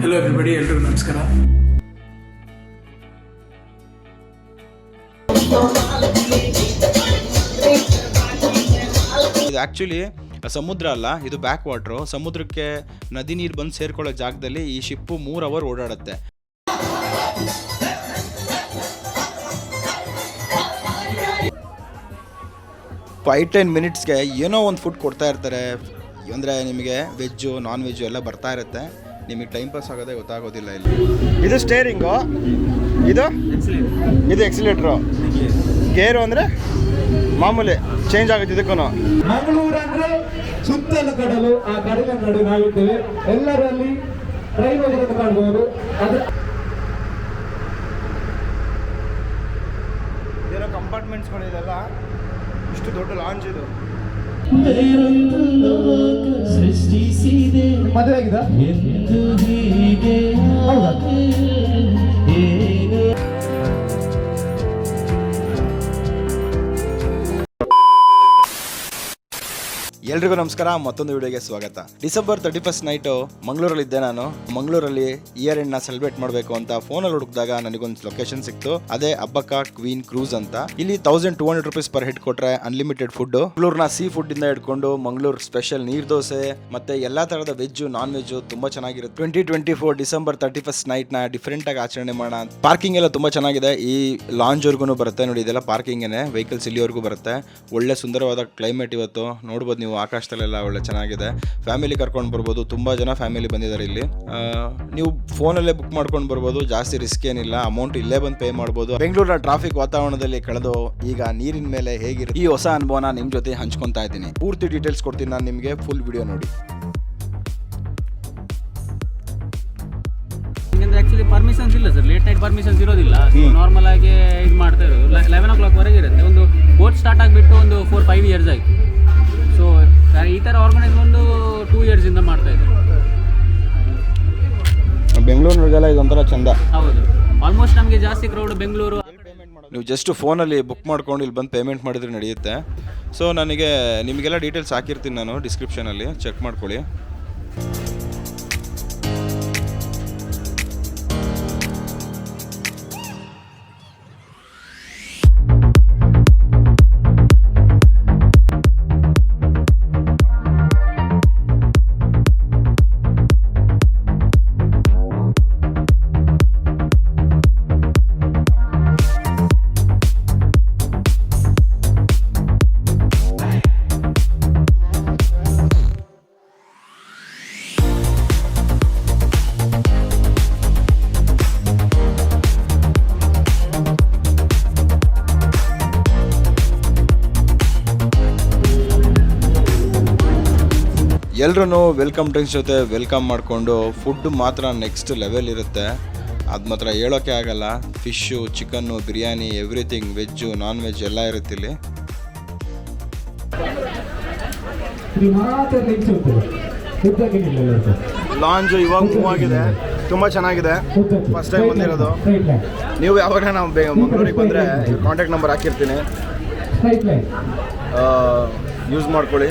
Hello everybody, ಎಲ್ರಿಗೂ ನಮಸ್ಕಾರ. ಇದು ಆ್ಯಕ್ಚುಲಿ ಸಮುದ್ರ ಅಲ್ಲ, ಇದು ಬ್ಯಾಕ್ ವಾಟ್ರು. ಸಮುದ್ರಕ್ಕೆ ನದಿ ನೀರು ಬಂದು ಸೇರ್ಕೊಳ್ಳೋ ಜಾಗದಲ್ಲಿ ಈ ಶಿಪ್ಪು 3 ಅವರ್ ಓಡಾಡುತ್ತೆ. ಫೈವ್ 10 ಮಿನಿಟ್ಸ್ಗೆ ಏನೋ ಒಂದು ಫುಡ್ ಕೊಡ್ತಾ ಇರ್ತಾರೆ. ಅಂದರೆ ನಿಮಗೆ ವೆಜ್ಜು ನಾನ್ ವೆಜ್ಜು ಎಲ್ಲ ಬರ್ತಾ ಇರುತ್ತೆ. ನಿಮಗೆ ಟೈಮ್ ಪಾಸ್ ಆಗೋದೇ ಗೊತ್ತಾಗೋದಿಲ್ಲ. ಇಲ್ಲಿ ಇದು ಸ್ಟೇರಿಂಗು, ಇದು ಎಕ್ಸಿಲೇಟ್ರು, ಗೇರು ಅಂದರೆ ಮಾಮೂಲಿ ಚೇಂಜ್ ಆಗುತ್ತೆ. ಇದಕ್ಕೂ ಮಂಗಳೂರಂದ್ರೆ ಸುತ್ತಲೂ ಕಡಲು, ಆ ಕಡಲಿನ ನಡುವೆ ನಾವಿದ್ದೇವೆ. ಎಲ್ಲರಲ್ಲಿ ಟ್ರೈನ್ ಹೋಗೋದನ್ನು ಕಾಣಬಹುದು. ಏನೋ ಕಂಪಾರ್ಟ್ಮೆಂಟ್ಸ್ಗಳಿದೆಲ್ಲ, ಇಷ್ಟು ದೊಡ್ಡ ಲಾಂಚ್ ಇದು. ಮದುವೆ ಆಗಿದೆ? ಎಲ್ರಿಗೂ ನಮಸ್ಕಾರ, ಮತ್ತೊಂದು ವಿಡಿಯೋಗೆ ಸ್ವಾಗತ. ಡಿಸೆಂಬರ್ 31 ನೈಟು ಮಂಗಳೂರಲ್ಲಿದ್ದೆ ನಾನು. ಮಂಗಳೂರಲ್ಲಿ ಇಯರ್ ಎಂಡ್ನ ಸೆಲೆಬ್ರೇಟ್ ಮಾಡಬೇಕು ಅಂತ ಫೋನಲ್ಲಿ ಹುಡುಕಿದಾಗ ನನಗೊಂದು ಲೊಕೇಶನ್ ಸಿಕ್ತು. ಅದೇ ಅಬ್ಬಕ್ಕ ಕ್ವೀನ್ ಕ್ರೂಸ್ ಅಂತ. ಇಲ್ಲಿ 1200 ರೂಪೀಸ್ ಪರ್ ಹೆಡ್ ಕೊಟ್ರೆ ಅನ್ಲಿಮಿಟೆಡ್ ಫುಡ್. ಮಂಗಳೂರಿನ ಸೀ ಫುಡ್ ಇಂದ ಹಿಡ್ಕೊಂಡು ಮಂಗಳೂರು ಸ್ಪೆಷಲ್ ನೀರ್ ದೋಸೆ ಮತ್ತೆ ಎಲ್ಲಾ ತರದ ವೆಜ್ ನಾನ್ ವೆಜ್ ತುಂಬಾ ಚೆನ್ನಾಗಿರುತ್ತೆ. 2024 ಡಿಸೆಂಬರ್ 31 ನೈಟ್ ನ ಡಿಫ್ರೆಂಟ್ ಆಗಿ ಆಚರಣೆ ಮಾಡೋಣ. ಪಾರ್ಕಿಂಗ್ ಎಲ್ಲ ತುಂಬಾ ಚೆನ್ನಾಗಿದೆ. ಈ ಲಾಂಜ್ ವರ್ಗು ಬರುತ್ತೆ ನೋಡಿ, ಇದೆಲ್ಲ ಪಾರ್ಕಿಂಗ್ ಏನೇ, ವೆಹಿಕಲ್ಸ್ ಇಲ್ಲಿವರೆಗೂ ಬರುತ್ತೆ. ಒಳ್ಳೆ ಸುಂದರವಾದ ಕ್ಲೈಮೇಟ್ ಇವತ್ತು ನೋಡ್ಬೋದು ನೀವು. ಆಕಾಶದಲ್ಲೆಲ್ಲ ಒಳ್ಳೆ ಚೆನ್ನಾಗಿದೆ. ಫ್ಯಾಮಿಲಿ ಕರ್ಕೊಂಡು ಬರ್ಬೋದು. ತುಂಬಾ ಜನ ಫ್ಯಾಮಿಲಿ ಬಂದಿದ್ದಾರೆ ಇಲ್ಲಿ. ನೀವು ಫೋನಲ್ಲೇ ಬುಕ್ ಮಾಡ್ಕೊಂಡು ಬರ್ಬೋದು. ಜಾಸ್ತಿ ರಿಸ್ಕ್ ಏನಿಲ್ಲ. ಅಮೌಂಟ್ ಇಲ್ಲೇ ಬಂದು ಪೇ ಮಾಡ್ಬೋದು. ಬೆಂಗಳೂರಿನ ಟ್ರಾಫಿಕ್ ವಾತಾವರಣದಲ್ಲಿ ಕಳೆದು ಈಗ ನೀರಿನ ಮೇಲೆ ಹೇಗಿರುತ್ತೆ ಈ ಹೊಸ ಅನುಭವನ ನಿಮ್ ಜೊತೆ ಹಂಚ್ಕೊಂತಾ ಇದ್ದೀನಿ. ಪೂರ್ತಿ ಡೀಟೇಲ್ಸ್ ಕೊಡ್ತೀನಿ ನಾನು ನಿಮಗೆ. ಫುಲ್ ವಿಡಿಯೋ ನೋಡಿ. ಆಕ್ಚುಲಿ ಪರ್ಮಿಷನ್ಸ್ ಇಲ್ಲ ಸರ್, ಲೇಟ್ ನೈಟ್ ಪರ್ಮಿಷನ್ಸ್ ಇರೋದಿಲ್ಲ. ನಾರ್ಮಲ್ ಆಗಿ ಇದು ಮಾಡ್ತಾ ಇರೋದು 11 o'clock ವರೆಗೆ ಇರುತ್ತೆ. ಒಂದು ಬೋಟ್ ಸ್ಟಾರ್ಟ್ ಆಗಿಬಿಟ್ಟು ಒಂದು 4-5 years ಆಯಿತು. ಸೊ ಈ ಥರ ಆರ್ಗನೈಸ್ ಒಂದು 2 years ಇಂದ ಮಾಡ್ತಾ ಇದ್ದಾರೆ. ಬೆಂಗಳೂರಿಗೆಲ್ಲ ಇದೊಂಥರ ಚಂದ. ಹೌದು, ಆಲ್ಮೋಸ್ಟ್ ನಮಗೆ ಜಾಸ್ತಿ ಕ್ರೌಡ್ ಬೆಂಗಳೂರು. ನೀವು ಜಸ್ಟ್ ಫೋನಲ್ಲಿ ಬುಕ್ ಮಾಡ್ಕೊಂಡು ಇಲ್ಲಿ ಬಂದು ಪೇಮೆಂಟ್ ಮಾಡಿದ್ರೆ ನಡೆಯುತ್ತೆ. ಸೊ ನಿಮಗೆಲ್ಲ ಡೀಟೇಲ್ಸ್ ಹಾಕಿರ್ತೀನಿ ನಾನು ಡಿಸ್ಕ್ರಿಪ್ಷನಲ್ಲಿ, ಚೆಕ್ ಮಾಡ್ಕೊಳ್ಳಿ. ಎಲ್ಲರೂ ವೆಲ್ಕಮ್ ಡ್ರಿಂಕ್ಸ್ ಜೊತೆ ವೆಲ್ಕಮ್ ಮಾಡಿಕೊಂಡು ಫುಡ್ ಮಾತ್ರ ನೆಕ್ಸ್ಟ್ ಲೆವೆಲ್ ಇರುತ್ತೆ. ಅದು ಮಾತ್ರ ಹೇಳೋಕ್ಕೆ ಆಗಲ್ಲ. Fish, chicken, biryani, everything, veg non veg ಎಲ್ಲ ಇರುತ್ತೆ ಇಲ್ಲಿ. ಲಾಂಜ್ ಇವಾಗ ಮೂವ್ ಆಗಿದೆ, ತುಂಬ ಚೆನ್ನಾಗಿದೆ. ಫಸ್ಟ್ ಟೈಮ್ ಬಂದಿರೋದು. ನೀವು ಯಾವಾಗ ನಾವು ಮಂಗಳೂರಿಗೆ ಬಂದರೆ ಕಾಂಟ್ಯಾಕ್ಟ್ ನಂಬರ್ ಹಾಕಿರ್ತೀನಿ, ಯೂಸ್ ಮಾಡ್ಕೊಳ್ಳಿ.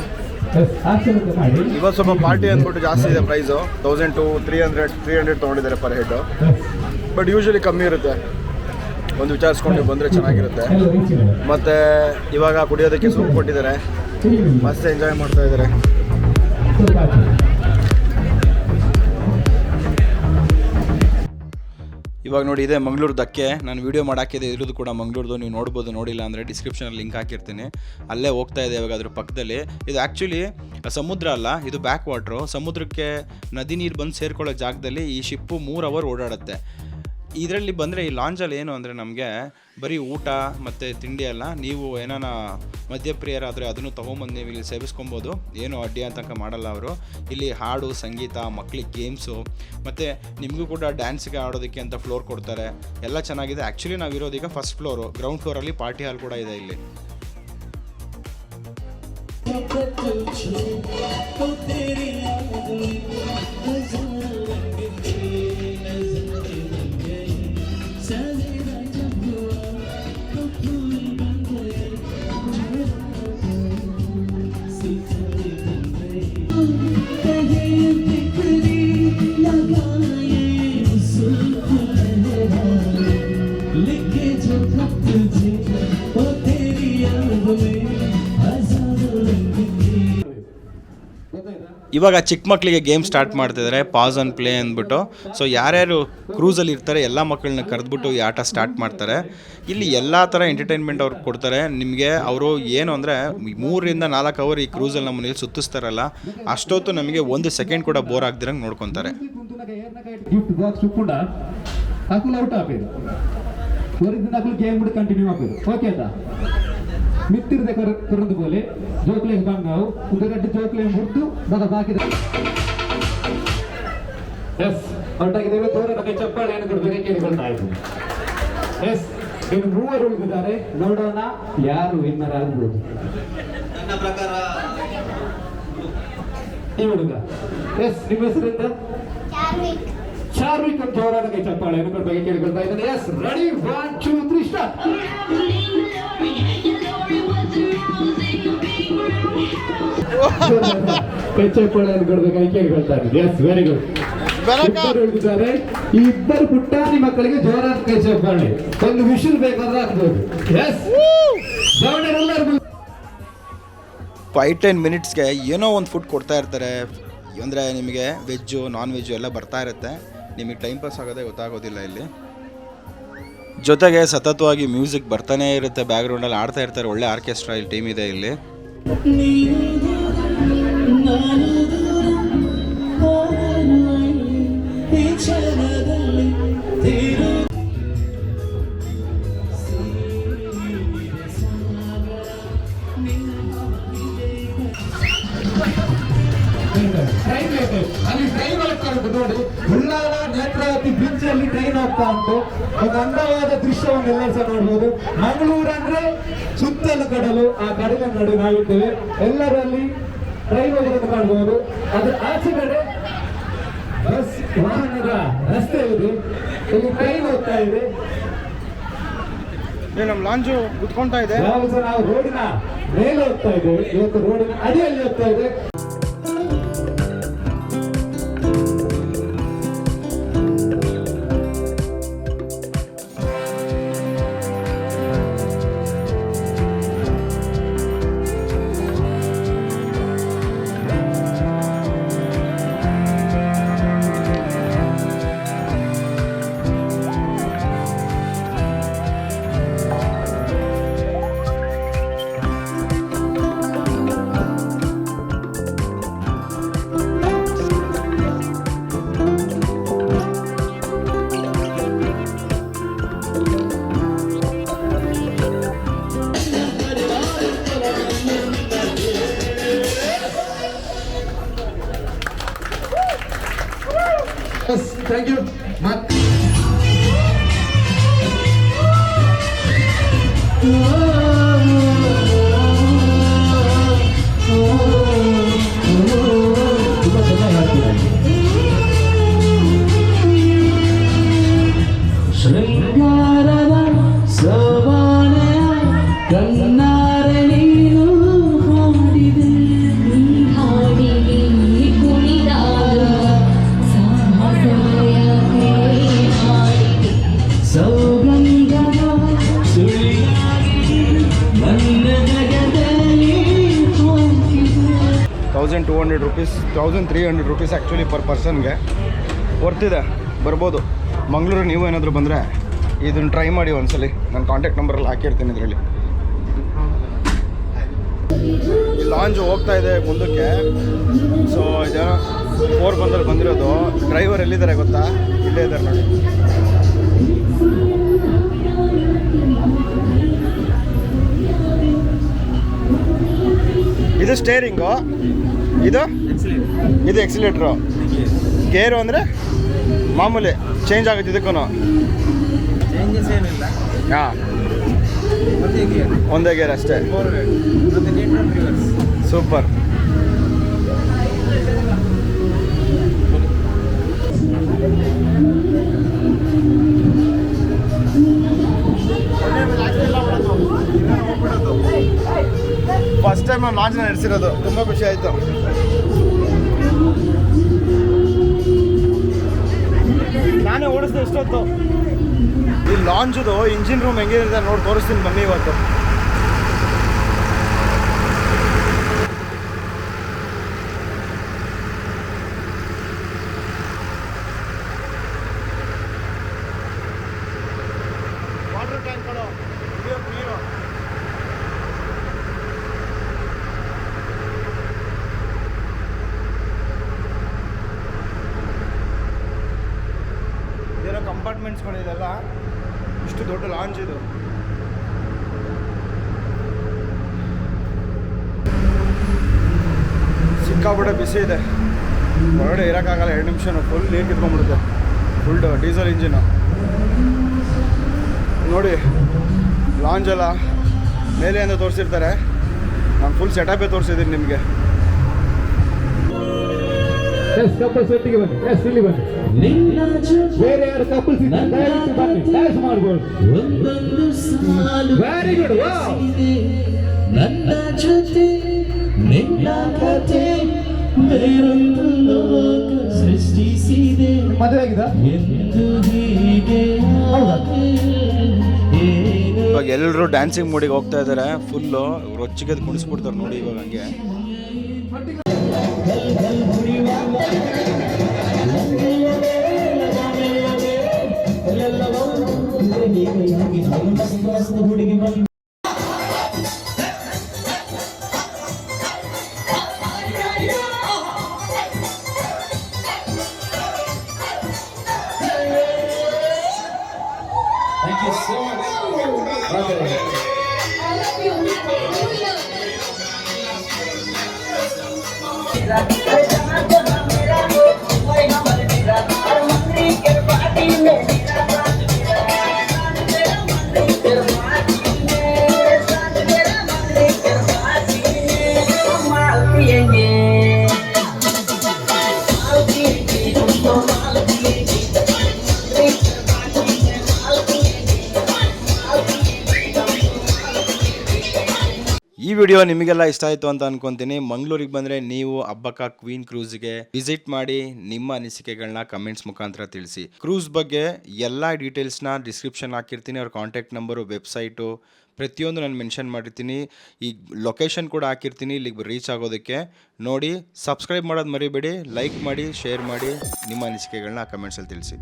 ಇವತ್ತು ಸ್ವಲ್ಪ ಪಾರ್ಟಿ ಅಂದ್ಬಿಟ್ಟು ಜಾಸ್ತಿ ಇದೆ ಪ್ರೈಸು. 1000 to 300 ತೊಗೊಂಡಿದ್ದಾರೆ ಪರ್ ಹೆಡ್. ಬಟ್ ಯೂಶಲಿ ಕಮ್ಮಿ ಇರುತ್ತೆ. ಒಂದು ವಿಚಾರಿಸ್ಕೊಂಡು ಬಂದರೆ ಚೆನ್ನಾಗಿರುತ್ತೆ. ಮತ್ತು ಇವಾಗ ಕುಡಿಯೋದಕ್ಕೆ ಸೂಪ್ ಕೊಟ್ಟಿದ್ದಾರೆ, ಮಸ್ತ್ ಎಂಜಾಯ್ ಮಾಡ್ತಾ ಇದ್ದಾರೆ. ಇವಾಗ ನೋಡಿ, ಇದೆ ಮಂಗಳೂರು ಧಕ್ಕೆ. ನಾನು ವೀಡಿಯೋ ಮಾಡಾಕಿದೆ, ಇರೋದು ಕೂಡ ಮಂಗಳೂರ್ದು. ನೀವು ನೋಡ್ಬೋದು, ನೋಡಿಲ್ಲ ಅಂದರೆ ಡಿಸ್ಕ್ರಿಪ್ಷನಲ್ಲಿ ಲಿಂಕ್ ಹಾಕಿರ್ತೀನಿ. ಅಲ್ಲೇ ಹೋಗ್ತಾ ಇದೆ ಇವಾಗ ಅದ್ರ ಪಕ್ಕದಲ್ಲಿ. ಇದು ಆ್ಯಕ್ಚುಲಿ ಸಮುದ್ರ ಅಲ್ಲ, ಇದು ಬ್ಯಾಕ್ ವಾಟ್ರು. ಸಮುದ್ರಕ್ಕೆ ನದಿ ನೀರು ಬಂದು ಸೇರ್ಕೊಳ್ಳೋ ಜಾಗದಲ್ಲಿ ಈ ಶಿಪ್ಪು 3 ಅವರ್ ಓಡಾಡುತ್ತೆ. ಇದರಲ್ಲಿ ಬಂದರೆ ಈ ಲಾಂಜಲ್ಲಿ ಏನು ಅಂದರೆ ನಮಗೆ ಬರೀ ಊಟ ಮತ್ತು ತಿಂಡಿ ಅಲ್ಲ, ನೀವು ಏನಾನ ಮದ್ಯಪ್ರಿಯರಾದರೆ ಅದನ್ನು ತೊಗೊಂಬಂದು ನೀವು ಇಲ್ಲಿ ಸೇವಿಸ್ಕೊಬೋದು. ಏನು ಅಡ್ಡಿ ಅಂತಂಕ ಮಾಡಲ್ಲ ಅವರು. ಇಲ್ಲಿ ಹಾಡು, ಸಂಗೀತ, ಮಕ್ಕಳಿಗೆ ಗೇಮ್ಸು ಮತ್ತು ನಿಮಗೂ ಕೂಡ ಡ್ಯಾನ್ಸ್ಗೆ ಆಡೋದಕ್ಕೆ ಅಂತ ಫ್ಲೋರ್ ಕೊಡ್ತಾರೆ. ಎಲ್ಲ ಚೆನ್ನಾಗಿದೆ. ಆ್ಯಕ್ಚುಲಿ ನಾವಿರೋದೀಗ ಫಸ್ಟ್ ಫ್ಲೋರು. ಗ್ರೌಂಡ್ ಫ್ಲೋರಲ್ಲಿ ಪಾರ್ಟಿ ಹಾಲ್ ಕೂಡ ಇದೆ ಇಲ್ಲಿ. कहे बिखरी लगाए ಇವಾಗ ಚಿಕ್ಕ ಮಕ್ಕಳಿಗೆ ಗೇಮ್ ಸ್ಟಾರ್ಟ್ ಮಾಡ್ತಿದ್ದಾರೆ, ಪಾಸ್ ಆನ್ ಪ್ಲೇ ಅಂದ್ಬಿಟ್ಟು. ಸೊ ಯಾರ್ಯಾರು ಕ್ರೂಸಲ್ಲಿ ಇರ್ತಾರೆ ಎಲ್ಲ ಮಕ್ಕಳನ್ನ ಕರೆದ್ಬಿಟ್ಟು ಈ ಆಟ ಸ್ಟಾರ್ಟ್ ಮಾಡ್ತಾರೆ. ಇಲ್ಲಿ ಎಲ್ಲ ಥರ ಎಂಟರ್ಟೈನ್ಮೆಂಟ್ ಅವ್ರು ಕೊಡ್ತಾರೆ ನಿಮಗೆ. ಅವರು ಏನು ಅಂದರೆ 3 ರಿಂದ 4 ಅವರ್ ಈ ಕ್ರೂಸಲ್ಲಿ ನಮ್ಮಲ್ಲಿ ಸುತ್ತಿಸ್ತಾರಲ್ಲ, ಅಷ್ಟೊತ್ತು ನಮಗೆ 1 ಸೆಕೆಂಡ್ ಕೂಡ ಬೋರ್ ಆಗ್ದಿರಂಗೆ ನೋಡ್ಕೊತಾರೆ. గిఫ్ట్ బాక్స్ కూడా అకులు అవుట్ ఆపేది ಒರಿಜಿನ ಅಕುಲು ಗೇಮ್ ಕೂಡ ಕಂಟಿನ್ಯೂ ಆಪೇದು. ಓಕೆ ಅಂತ ಮಿತ್ತಿರದೆ ಕರೆದು ಬೋಲೆ ಜೋಕ್ಲೆ ಬಂಗಾವು ಉದಗಡ್ಡೆ ಜೋಕ್ಲೆ ಮುರ್ದು ಬದ ಬಾಕಿದ ಎಸ್ ಔಟ್ ಆಗಿದ್ದೇವೆ. ತೋರಣಕ್ಕೆ ಚಪ್ಪಾಳೆಯನ್ನು ಕೊಡಬೇಕು ಕೇಳಿಕೊಳ್ತಾ ಇದ್ದೀನಿ. ಎಸ್ ಇನ್ನು 3 ಉಳಿದಿದ್ದಾರೆ, ನೋಡೋಣ ಯಾರು ವಿನ್ನರ್ ಆಗ್ಬೋದು. ನನ್ನ ಪ್ರಕಾರ ಈ ಹುಡುಗ ಎಸ್ ನಿಮ್ಮ ಹೆಸರಿಂದ ಚಾರ್ವಿಕ್ ಅಂತ ಜೋರಾಗಿ ಚಪ್ಪಾಳೆಯನ್ನು ಕೊಡಬೇಕು ಕೇಳಿಕೊಳ್ತಾ ಇದ್ದೀನಿ. Yes ready 1 2 3 start. ಚಪ್ಪಾಳೆಯನ್ನು ಕೊಡಬೇಕಾಗಿ ಕೇಳಿಕೊಳ್ತಾ ಇದ್ದೀನಿ. Yes very good. ಉಳಿದಿದ್ದಾರೆ ಈ ಇಬ್ಬರು ಪುಟ್ಟಾಣಿ ಮಕ್ಕಳಿಗೆ ಜೋರಾದ ಕೈ ಚಪ್ಪಾಳೆ. ಒಂದು ವಿಷಲ್ ಬೇಕಾದ್ರೆ ಹಾಕ್ಬೋದು. ಎಸ್ ಎಲ್ಲರೂ 5-10 ಮಿನಿಟ್ಸ್ಗೆ ಏನೋ ಒಂದು ಫುಡ್ ಕೊಡ್ತಾ ಇರ್ತಾರೆ. ಅಂದರೆ ನಿಮಗೆ ವೆಜ್ಜು ನಾನ್ ವೆಜ್ಜು ಎಲ್ಲ ಬರ್ತಾ ಇರುತ್ತೆ. ನಿಮಗೆ ಟೈಮ್ ಪಾಸ್ ಆಗೋದೇ ಗೊತ್ತಾಗೋದಿಲ್ಲ ಇಲ್ಲಿ. ಜೊತೆಗೆ ಸತತವಾಗಿ ಮ್ಯೂಸಿಕ್ ಬರ್ತಾನೇ ಇರುತ್ತೆ, ಬ್ಯಾಕ್ಗ್ರೌಂಡಲ್ಲಿ ಆಡ್ತಾ ಇರ್ತಾರೆ. ಒಳ್ಳೆ ಆರ್ಕೆಸ್ಟ್ರಾ ಇಲ್ಲಿ ಟೀಮ್ ಇದೆ ಇಲ್ಲಿ. ಅಲ್ಲಿ ಟ್ರೈನ್ ಹೋಗ್ತಾ ಉಂಟು ನೋಡಿ, ಉಳ್ಳಾಲ ನೇತ್ರಾವತಿ ಬ್ರಿಡ್ಜ್ ಅಲ್ಲಿ ಟ್ರೈನ್ ಹೋಗ್ತಾ ಉಂಟು. ಒಂದು ಅಂದವಾದ ದೃಶ್ಯವನ್ನು ಎಲ್ಲರೂ ಸಹ ನೋಡ್ಬೋದು. ಮಂಗಳೂರು ಅಂದ್ರೆ ಸುತ್ತಲ ಕಡಲು, ಆ ಕಡಲ ನಡು ನಾವಿದ್ದೇವೆ. ಎಲ್ಲರಲ್ಲಿ ಟ್ರೈನ್ ಹೋಗೋದನ್ನು ಕಾಣಬಹುದು. ಅದ್ರ ಆಚೆ ಕಡೆ ಬಸ್ ವಾಹನದ ರಸ್ತೆ ಇದೆ, ಇಲ್ಲಿ ಟ್ರೈನ್ ಹೋಗ್ತಾ ಇದೆ. ನಮ್ಮ ಲಾಂಚು ಕುತ್ಕೊಳ್ತಾ ಇದೆ. ನಾವು ರೋಡಿನ ಮೇಲೆ ಹೋಗ್ತಾ ಇದ್ದೇವೆ, ಇವತ್ತು ರೋಡಿನ ಅಡಿಯಲ್ಲಿ ಹೋಗ್ತಾ ಇದೆ. Yes, thank you. ಶೃಂಗಾರದ ಸವಾನೆಯ ಕಣ್ಣಾರೆ ನೀನು ಹಾಡಿದೆ, ಹಾಡಿಗೆ ಕುಣಿದಾಗ ಸೌಗಂಧದ ಸುಳಿಯಾಗಿ ನನ್ನ ಜಗದಲ್ಲಿ ಹೋಗಿದೆ. 1200 ರೂಪೀಸ್, 1300 ರೂಪೀಸ್ ಆ್ಯಕ್ಚುಲಿ ಪರ್ ಪರ್ಸನ್ಗೆ ವರ್ತಿದೆ. ಬರ್ಬೋದು. ಮಂಗಳೂರು ನೀವು ಏನಾದರೂ ಬಂದರೆ ಇದನ್ನು ಟ್ರೈ ಮಾಡಿ ಒಂದ್ಸಲಿ. ನನ್ನ ಕಾಂಟ್ಯಾಕ್ಟ್ ನಂಬರಲ್ಲಿ ಹಾಕಿರ್ತೀನಿ ಇದರಲ್ಲಿ. ಈ ಲಾಂಚ್ ಹೋಗ್ತಾ ಇದೆ ಮುಂದಕ್ಕೆ. ಸೊ ಇದೇನೋ 4 ಬಂದಲ್ಲಿ ಬಂದಿರೋದು. ಡ್ರೈವರ್ ಎಲ್ಲಿದ್ದಾರೆ ಗೊತ್ತಾ? ಇಲ್ಲೇ ಇದ್ದಾರೆ ನೋಡಿ. ಇದು ಸ್ಟೇರಿಂಗು, ಇದು ಎಕ್ಸಿಲೇಟ್ರು, ಗೇರು ಅಂದರೆ ಮಾಮೂಲಿ ಚೇಂಜ್ ಆಗುತ್ತೆ ಇದಕ್ಕೂ. ಚೇಂಜಸ್ ಏನಿಲ್ಲ, ಹಾಂ ಒಂದೇ ಗೇರ್ ಅಷ್ಟೇ. ಸೂಪರ್. ಫಸ್ಟ್ ಟೈಮ್ ನಾವು ಲಾಂಚ್ನ ನಡೆಸಿರೋದು, ತುಂಬ ಖುಷಿ ಆಯಿತು. ನಾನೇ ಓಡಿಸ್ದೆ ಎಷ್ಟೊತ್ತು. ಈ ಲಾಂಚ್ದು ಇಂಜಿನ್ ರೂಮ್ ಹೆಂಗಿರುತ್ತೆ ನೋಡಿ ತೋರಿಸ್ತೀನಿ ಬನ್ನಿ ಇವತ್ತು. ಅಪಾರ್ಟ್ಮೆಂಟ್ಸ್ಗಳಿದೆಲ್ಲ. ಇಷ್ಟು ದೊಡ್ಡ ಲಾಂಚ್ ಇದು. ಸಿಕ್ಕಾಬಿಟ್ಟೆ ಬಿಸಿ ಇದೆ, ಹೊರಗಡೆ ಇರೋಕ್ಕಾಗಲ್ಲ. 2 ನಿಮಿಷ ಫುಲ್ ನೀರು ಕಿತ್ಕೊಂಡ್ಬಿಡುತ್ತೆ. ಫುಲ್ ಡೀಸೆಲ್ ಇಂಜಿನು ನೋಡಿ. ಲಾಂಚ್ ಎಲ್ಲ ಮೇಲೆ ಅಂತ ತೋರಿಸಿರ್ತಾರೆ, ನಾನು ಫುಲ್ ಸೆಟಪೇ ತೋರಿಸಿದ್ದೀನಿ ನಿಮಗೆ. ಕಪಲ್ಸ್ ಒಟ್ಟಿಗೆ ಬನ್ನಿ, ಇಲ್ಲಿ ಬನ್ನಿ. ಬೇರೆ ಯಾರು ಕಪಲ್ಸ್ ದಯವಿಟ್ಟು ಬನ್ನಿ, ಡ್ಯಾನ್ಸ್ ಮಾಡ್ಬೋದು. Very good. ನನ್ನ ಜೊತೆ ನಿನ್ನ ಕಥೆ ಬೇರೊಂದು ಲೋಕ ಸೃಷ್ಟಿಸಿದೆ. ಮದುವೆ ಆಗಿದ ಎಂದು ಹೀಗೆ ಇವಾಗ ಎಲ್ಲರೂ ಡ್ಯಾನ್ಸಿಂಗ್ ಮೂಡಿಗೆ ಹೋಗ್ತಾ ಇದ್ದಾರೆ. ಫುಲ್ಲು ರೊಚ್ಚಿಗೆ ಕುಣಿಸ್ಬಿಡ್ತಾರೆ ನೋಡಿ ಇವಾಗ. ಹಂಗೆ Thank you so much. ಈ ವಿಡಿಯೋ ನಿಮಗೆಲ್ಲ ಇಷ್ಟ ಆಯಿತು ಅಂತ ಅನ್ಕೊಂತೀನಿ. ಮಂಗಳೂರಿಗೆ ಬಂದರೆ ನೀವು ಹಬ್ಬಕ್ಕ ಕ್ವೀನ್ ಕ್ರೂಸ್ಗೆ ವಿಸಿಟ್ ಮಾಡಿ ನಿಮ್ಮ ಅನಿಸಿಕೆಗಳನ್ನ ಕಮೆಂಟ್ಸ್ ಮುಖಾಂತರ ತಿಳಿಸಿ. ಕ್ರೂಸ್ ಬಗ್ಗೆ ಎಲ್ಲ ಡೀಟೇಲ್ಸ್ನ ಡಿಸ್ಕ್ರಿಪ್ಷನ್ ಹಾಕಿರ್ತೀನಿ. ಅವ್ರ ಕಾಂಟ್ಯಾಕ್ಟ್ ನಂಬರು, ವೆಬ್ಸೈಟು ಪ್ರತಿಯೊಂದು ನಾನು ಮೆನ್ಷನ್ ಮಾಡಿರ್ತೀನಿ. ಈ ಲೊಕೇಶನ್ ಕೂಡ ಹಾಕಿರ್ತೀನಿ ಇಲ್ಲಿಗೆ ರೀಚ್ ಆಗೋದಕ್ಕೆ. ನೋಡಿ, ಸಬ್ಸ್ಕ್ರೈಬ್ ಮಾಡೋದು ಮರಿಬೇಡಿ, ಲೈಕ್ ಮಾಡಿ, ಶೇರ್ ಮಾಡಿ, ನಿಮ್ಮ ಅನಿಸಿಕೆಗಳನ್ನ ಕಮೆಂಟ್ಸಲ್ಲಿ ತಿಳಿಸಿ.